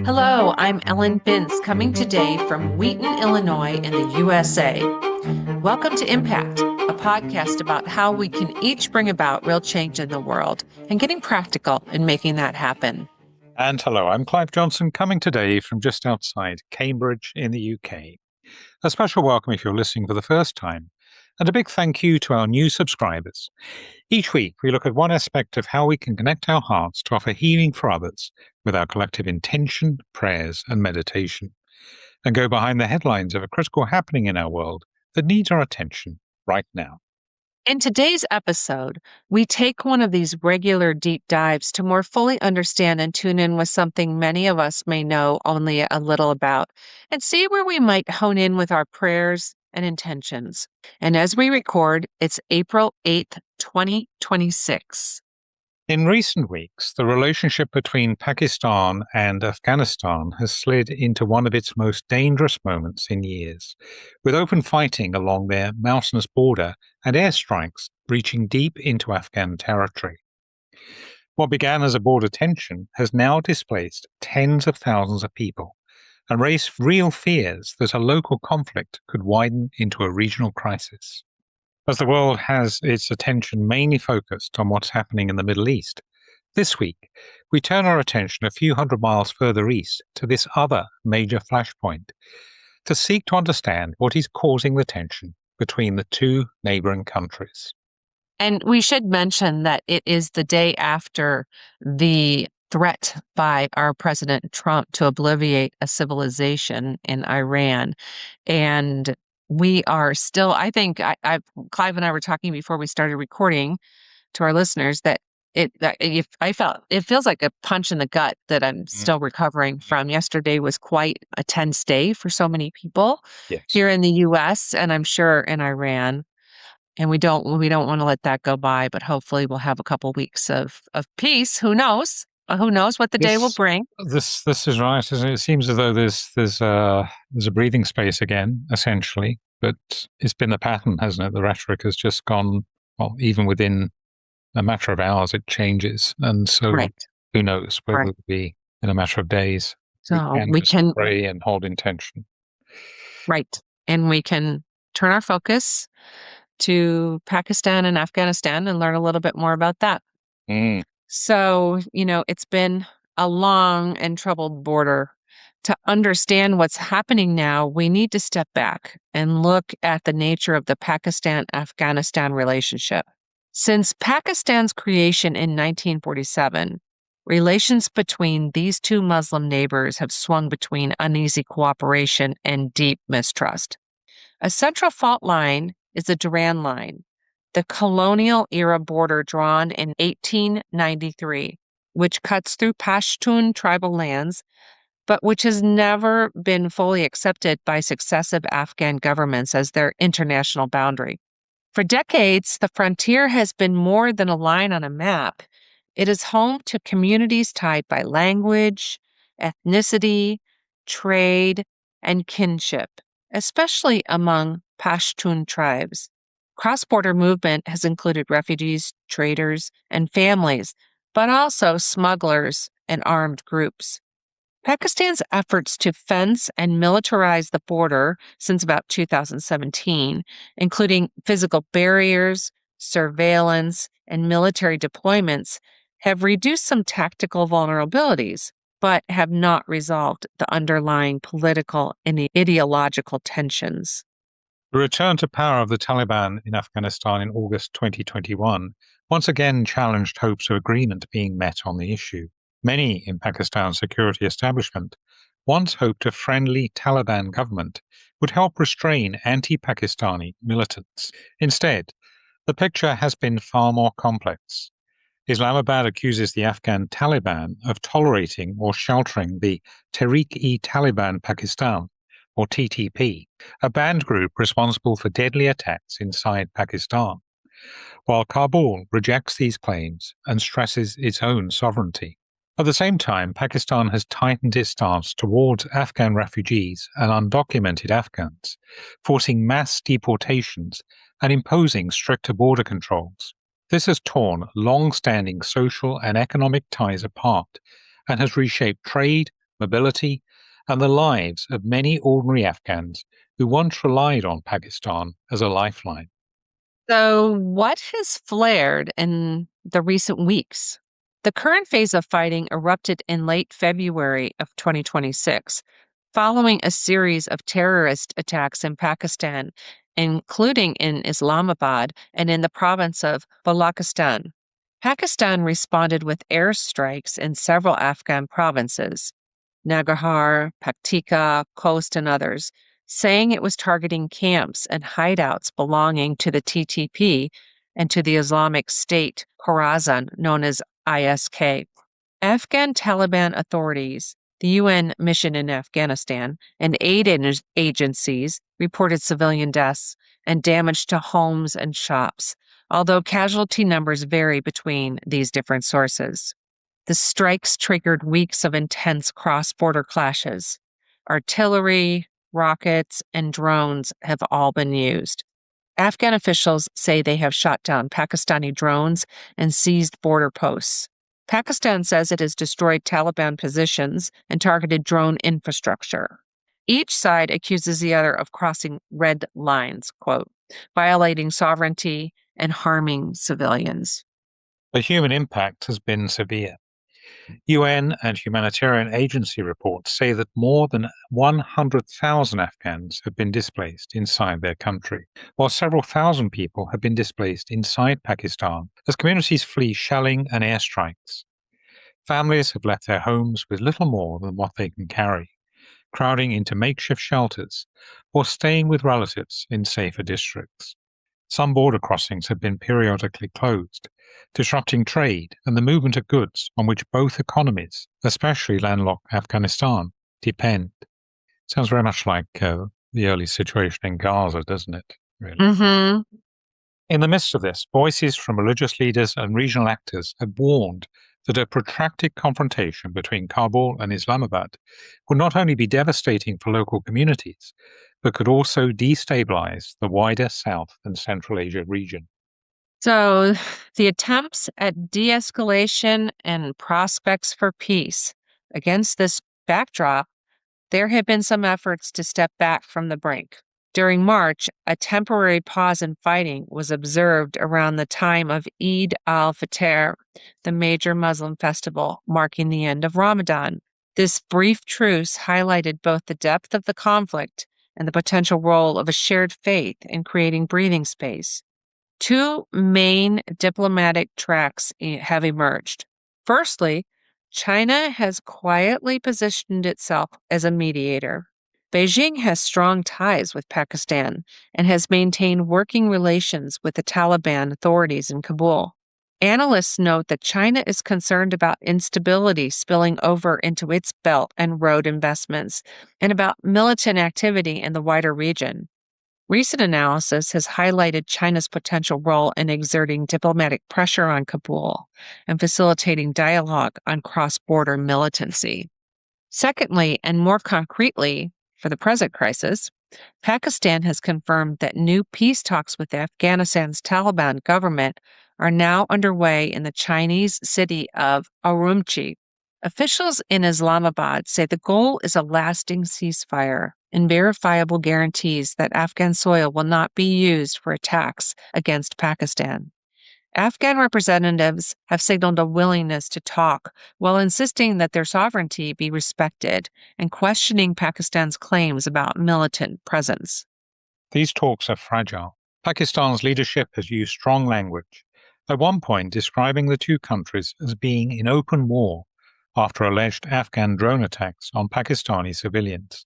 Hello, I'm Ellen Binns, coming today from Wheaton, Illinois, in the USA. Welcome to Impact, a podcast about how we can each bring about real change in the world and getting practical in making that happen. And hello, I'm Clive Johnson, coming today from just outside Cambridge in the UK. A special welcome if you're listening for the first time, and a big thank you to our new subscribers. Each week, we look at one aspect of how we can connect our hearts to offer healing for others with our collective intention, prayers, and meditation, and go behind the headlines of a critical happening in our world that needs our attention right now. In today's episode, we take one of these regular deep dives to more fully understand and tune in with something many of us may know only a little about, and see where we might hone in with our prayers and intentions. And as we record, it's April 8th, 2026. In recent weeks, the relationship between Pakistan and Afghanistan has slid into one of its most dangerous moments in years, with open fighting along their mountainous border and airstrikes reaching deep into Afghan territory. What began as a border tension has now displaced tens of thousands of people and raised real fears that a local conflict could widen into a regional crisis. As the world has its attention mainly focused on what's happening in the Middle East, this week we turn our attention a few hundred miles further east to this other major flashpoint to seek to understand what is causing the tension between the two neighboring countries. And we should mention that it is the day after the threat by our President Trump to obliterate a civilization in Iran. And we are still, I think, Clive and I were talking before we started recording to our listeners that it feels like a punch in the gut that I'm still recovering from. Yesterday was quite a tense day for so many people here in the US and I'm sure in Iran. And we don't want to let that go by, but hopefully we'll have a couple weeks of peace. Who knows? Who knows what the day will bring? This is right. It seems as though there's a breathing space again, essentially. But it's been the pattern, hasn't it? The rhetoric has just gone, well, even within a matter of hours, it changes. And so who knows whether it'll be in a matter of days. So we can pray and hold intention. Right. And we can turn our focus to Pakistan and Afghanistan and learn a little bit more about that. So, it's been a long and troubled border. To understand what's happening now, we need to step back and look at the nature of the Pakistan-Afghanistan relationship. Since Pakistan's creation in 1947, relations between these two Muslim neighbors have swung between uneasy cooperation and deep mistrust. A central fault line is the Durand Line, the colonial-era border drawn in 1893, which cuts through Pashtun tribal lands, but which has never been fully accepted by successive Afghan governments as their international boundary. For decades, the frontier has been more than a line on a map. It is home to communities tied by language, ethnicity, trade, and kinship, especially among Pashtun tribes. Cross-border movement has included refugees, traders, and families, but also smugglers and armed groups. Pakistan's efforts to fence and militarize the border since about 2017, including physical barriers, surveillance, and military deployments, have reduced some tactical vulnerabilities, but have not resolved the underlying political and ideological tensions. The return to power of the Taliban in Afghanistan in August 2021 once again challenged hopes of agreement being met on the issue. Many in Pakistan's security establishment once hoped a friendly Taliban government would help restrain anti-Pakistani militants. Instead, the picture has been far more complex. Islamabad accuses the Afghan Taliban of tolerating or sheltering the Tehreek-e-Taliban Pakistan, or TTP, a banned group responsible for deadly attacks inside Pakistan, while Kabul rejects these claims and stresses its own sovereignty. At the same time, Pakistan has tightened its stance towards Afghan refugees and undocumented Afghans, forcing mass deportations and imposing stricter border controls. This has torn long-standing social and economic ties apart and has reshaped trade, mobility, and the lives of many ordinary Afghans who once relied on Pakistan as a lifeline. So, what has flared in the recent weeks? The current phase of fighting erupted in late February of 2026, following a series of terrorist attacks in Pakistan, including in Islamabad and in the province of Balochistan. Pakistan responded with airstrikes in several Afghan provinces, Nangarhar, Paktika, Khost, and others, saying it was targeting camps and hideouts belonging to the TTP and to the Islamic State Khorasan, known as ISK. Afghan Taliban authorities, the UN mission in Afghanistan, and agencies reported civilian deaths and damage to homes and shops, although casualty numbers vary between these different sources. The strikes triggered weeks of intense cross border clashes. Artillery, rockets, and drones have all been used. Afghan officials say they have shot down Pakistani drones and seized border posts. Pakistan says it has destroyed Taliban positions and targeted drone infrastructure. Each side accuses the other of crossing red lines, quote, violating sovereignty and harming civilians. The human impact has been severe. UN and humanitarian agency reports say that more than 100,000 Afghans have been displaced inside their country, while several thousand people have been displaced inside Pakistan as communities flee shelling and airstrikes. Families have left their homes with little more than what they can carry, crowding into makeshift shelters or staying with relatives in safer districts. Some border crossings have been periodically closed, disrupting trade and the movement of goods on which both economies, especially landlocked Afghanistan, depend. Sounds very much like the early situation in Gaza, doesn't it? Really. Mm-hmm. In the midst of this, voices from religious leaders and regional actors have warned that a protracted confrontation between Kabul and Islamabad would not only be devastating for local communities, but could also destabilize the wider South and Central Asia region. So, the attempts at de escalation and prospects for peace. Against this backdrop, there have been some efforts to step back from the brink. During March, a temporary pause in fighting was observed around the time of Eid al-Fitr, the major Muslim festival marking the end of Ramadan. This brief truce highlighted both the depth of the conflict and the potential role of a shared faith in creating breathing space. Two main diplomatic tracks have emerged. Firstly, China has quietly positioned itself as a mediator. Beijing has strong ties with Pakistan and has maintained working relations with the Taliban authorities in Kabul. Analysts note that China is concerned about instability spilling over into its belt and road investments and about militant activity in the wider region. Recent analysis has highlighted China's potential role in exerting diplomatic pressure on Kabul and facilitating dialogue on cross border militancy. Secondly, and more concretely, for the present crisis, Pakistan has confirmed that new peace talks with Afghanistan's Taliban government are now underway in the Chinese city of Urumqi. Officials in Islamabad say the goal is a lasting ceasefire and verifiable guarantees that Afghan soil will not be used for attacks against Pakistan. Afghan representatives have signaled a willingness to talk while insisting that their sovereignty be respected and questioning Pakistan's claims about militant presence. These talks are fragile. Pakistan's leadership has used strong language, at one point describing the two countries as being in open war after alleged Afghan drone attacks on Pakistani civilians.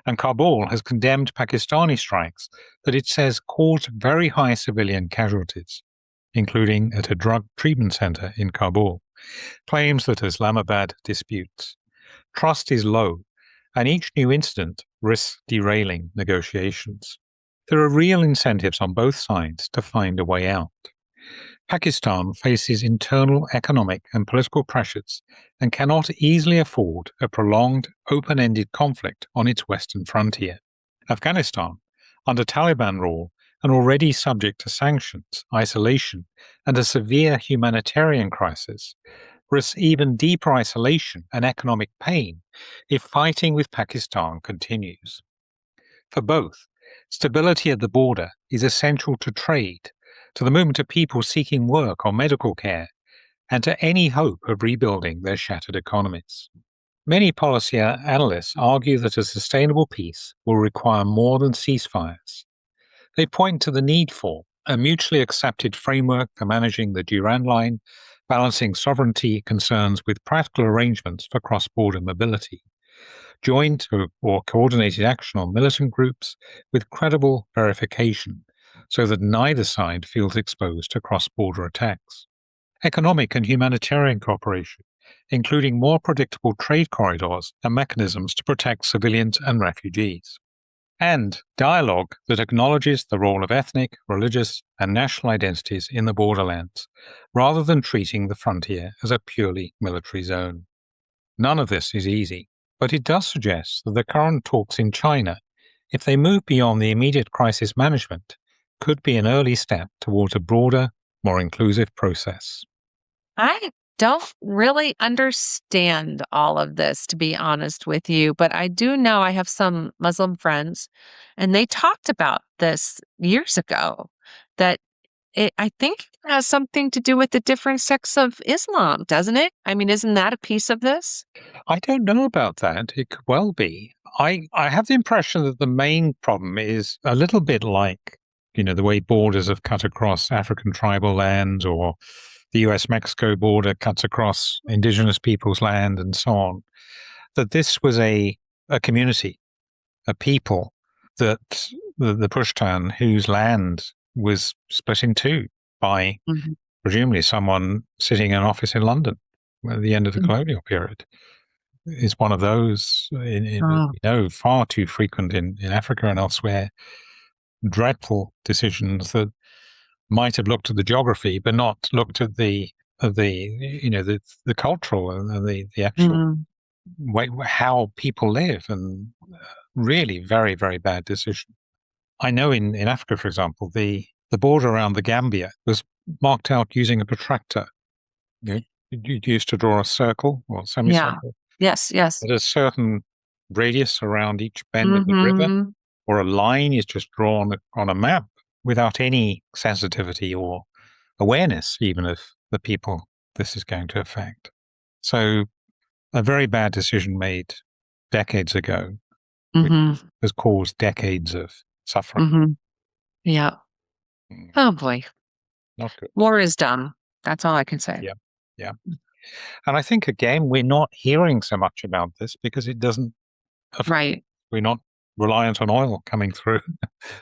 And Kabul has condemned Pakistani strikes that it says caused very high civilian casualties, including at a drug treatment center in Kabul, claims that Islamabad disputes. Trust is low, and each new incident risks derailing negotiations. There are real incentives on both sides to find a way out. Pakistan faces internal economic and political pressures and cannot easily afford a prolonged, open-ended conflict on its western frontier. Afghanistan, under Taliban rule and already subject to sanctions, isolation, and a severe humanitarian crisis, risks even deeper isolation and economic pain if fighting with Pakistan continues. For both, stability at the border is essential to trade, to the movement of people seeking work or medical care, and to any hope of rebuilding their shattered economies. Many policy analysts argue that a sustainable peace will require more than ceasefires. They point to the need for a mutually accepted framework for managing the Durand Line, balancing sovereignty concerns with practical arrangements for cross-border mobility, joint or coordinated action on militant groups with credible verification, so that neither side feels exposed to cross-border attacks. Economic and humanitarian cooperation, including more predictable trade corridors and mechanisms to protect civilians and refugees. And dialogue that acknowledges the role of ethnic, religious, and national identities in the borderlands, rather than treating the frontier as a purely military zone. None of this is easy, but it does suggest that the current talks in China, if they move beyond the immediate crisis management, could be an early step towards a broader, more inclusive process. I don't really understand all of this, to be honest with you, but I do know I have some Muslim friends, and they talked about this years ago, that I think it has something to do with the different sects of Islam, doesn't it? I mean, isn't that a piece of this? I don't know about that. It could well be. I have the impression that the main problem is a little bit like, the way borders have cut across African tribal lands, or the US-Mexico border cuts across indigenous people's land, and so on. That this was a community, a people, that the Pushtan, whose land was split in two by presumably someone sitting in an office in London at the end of the colonial period, is one of those, far too frequent in Africa and elsewhere, dreadful decisions that might have looked at the geography but not looked at the cultural and the actual way how people live, and really very, very bad decision. I know in Africa, for example, the border around the Gambia was marked out using a protractor. You used to draw a circle or semicircle. Yes. At a certain radius around each bend of the river, or a line is just drawn on a map without any sensitivity or awareness even of the people this is going to affect. So a very bad decision made decades ago, which has caused decades of suffering. Yeah. Oh boy. Not good. War is dumb. That's all I can say. Yeah. And I think, again, we're not hearing so much about this because it doesn't affect. Right. We're not reliant on oil coming through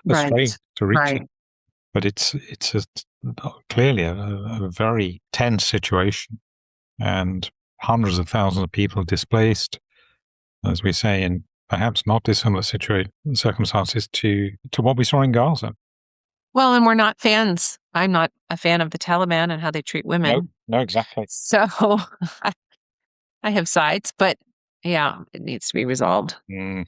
the strait to reach it. But it's clearly a very tense situation, and hundreds of thousands of people displaced, as we say, in perhaps not dissimilar circumstances to what we saw in Gaza. Well, and we're not fans. I'm not a fan of the Taliban and how they treat women. No, exactly. So I have sides, but yeah, it needs to be resolved. And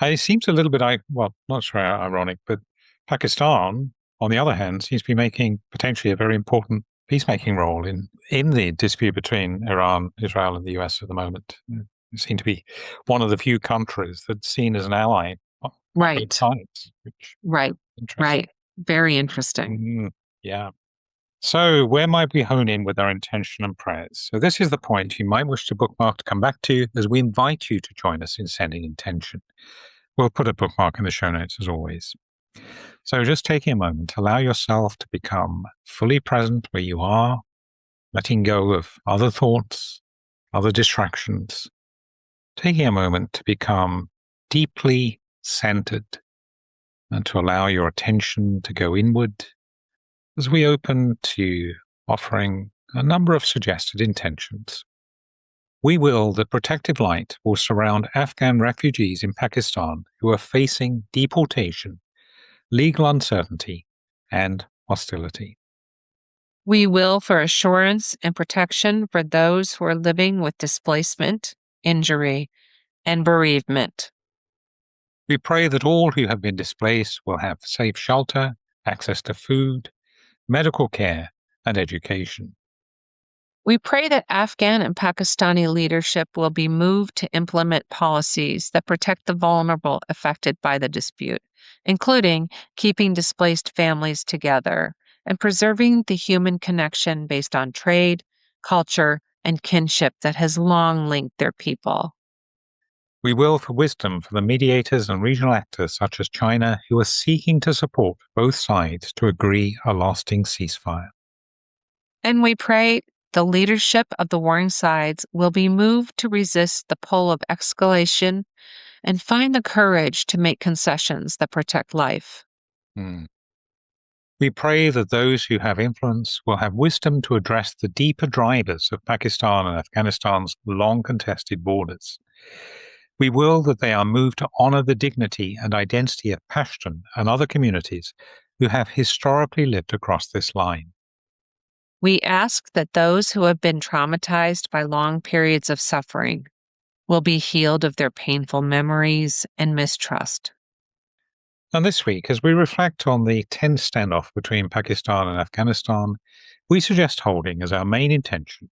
it seems a little bit, not sure how ironic, but Pakistan, on the other hand, seems to be making potentially a very important peacemaking role in the dispute between Iran, Israel, and the US at the moment. They seem to be one of the few countries that's seen as an ally on both sides. Right. Very interesting. Yeah. So where might we hone in with our intention and prayers? So this is the point you might wish to bookmark to come back to as we invite you to join us in sending intention. We'll put a bookmark in the show notes as always. So just taking a moment, allow yourself to become fully present where you are, letting go of other thoughts, other distractions, taking a moment to become deeply centered and to allow your attention to go inward as we open to offering a number of suggested intentions. We will that protective light will surround Afghan refugees in Pakistan who are facing deportation, legal uncertainty, and hostility. We will for assurance and protection for those who are living with displacement, injury, and bereavement. We pray that all who have been displaced will have safe shelter, access to food, medical care, and education. We pray that Afghan and Pakistani leadership will be moved to implement policies that protect the vulnerable affected by the dispute, including keeping displaced families together and preserving the human connection based on trade, culture, and kinship that has long linked their people. We will for wisdom for the mediators and regional actors such as China who are seeking to support both sides to agree a lasting ceasefire. And we pray the leadership of the warring sides will be moved to resist the pull of escalation and find the courage to make concessions that protect life. We pray that those who have influence will have wisdom to address the deeper drivers of Pakistan and Afghanistan's long contested borders. We will that they are moved to honor the dignity and identity of Pashtun and other communities who have historically lived across this line. We ask that those who have been traumatized by long periods of suffering will be healed of their painful memories and mistrust. And this week, as we reflect on the tense standoff between Pakistan and Afghanistan, we suggest holding as our main intention.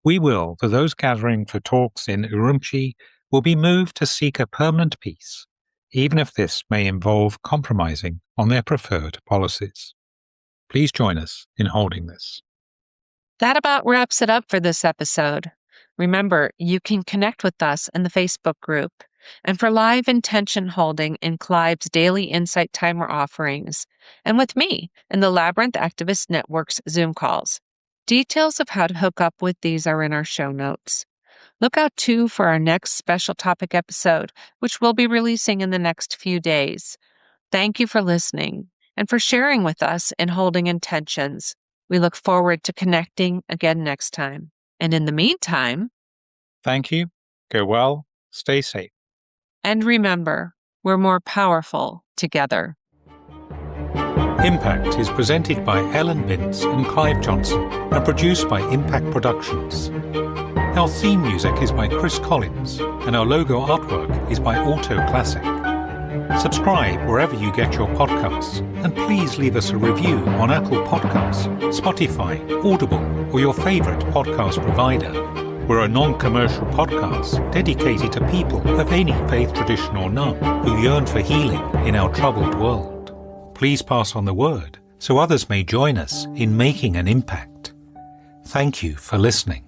We will that those gathering for talks in Urumqi will be moved to seek a permanent peace, even if this may involve compromising on their preferred policies. Please join us in holding this. That about wraps it up for this episode. Remember, you can connect with us in the Facebook group. And for live intention holding in Clive's daily Insight Timer offerings, and with me in the Labyrinth Activist Network's Zoom calls. Details of how to hook up with these are in our show notes. Look out too for our next special topic episode, which we'll be releasing in the next few days. Thank you for listening and for sharing with us in Holding Intentions. We look forward to connecting again next time. And in the meantime, thank you, go well, stay safe. And remember, we're more powerful together. Impact is presented by Ellen Binns and Clive Johnson and produced by Impact Productions. Our theme music is by Chris Collins and our logo artwork is by Auto Classic. Subscribe wherever you get your podcasts and please leave us a review on Apple Podcasts, Spotify, Audible or your favorite podcast provider. We're a non-commercial podcast dedicated to people of any faith tradition or none who yearn for healing in our troubled world. Please pass on the word so others may join us in making an impact. Thank you for listening.